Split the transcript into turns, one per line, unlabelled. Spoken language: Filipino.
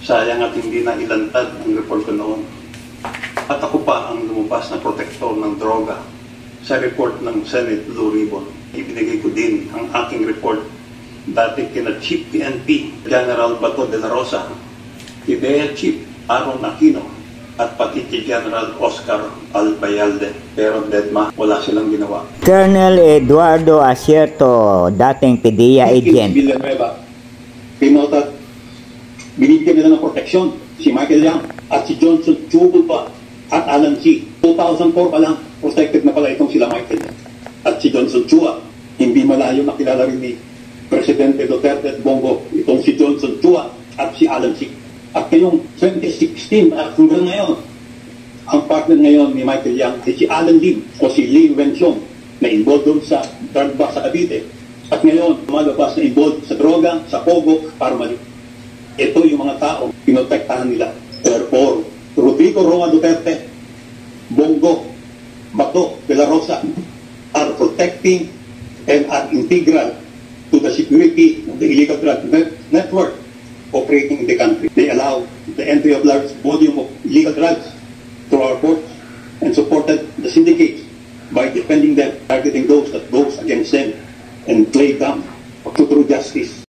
Sayang at hindi na ilantad ang report ko noon. At ako pa ang lumabas na protektor ng droga sa report ng Senate Blue Ribbon. Ibinigay ko din ang aking report dati kina Chief PNP General Bato de la Rosa, PIDEA Chief Aaron Aquino, at pati kay General Oscar Albayalde. Pero deadma, wala silang ginawa.
Colonel Eduardo Asierto, dating PIDEA agent.
Villanueva, pinotat, binibigyan nila ng proteksyon si Michael Yang at si Johnson Chubupa at Alan C. 2004 pa lang, protected na pala itong sila Michael at si Johnson Chua. Hindi malayo nakilala rin ni Presidente Duterte at Bongo itong si Johnson Chua at si Alan C. At ngayong 2016 at hanggang ngayon, ang partner ngayon ni Michael Yang ay si Alan Lim o si Lim Wenxiong na involved doon sa drug bust sa Cavite. At ngayon, lumalabas na involved sa droga, sa pogo, para mali. Ito yung mga tao, pinotektahan nila. Therefore, Rodrigo Roa Duterte, Bongo, Bato de la Rosa are protecting and are integral to the security of the illegal drug network operating in the country. They allow the entry of large volume of illegal drugs through our ports and supported the syndicates by defending them, targeting those that goes against them and play them through justice.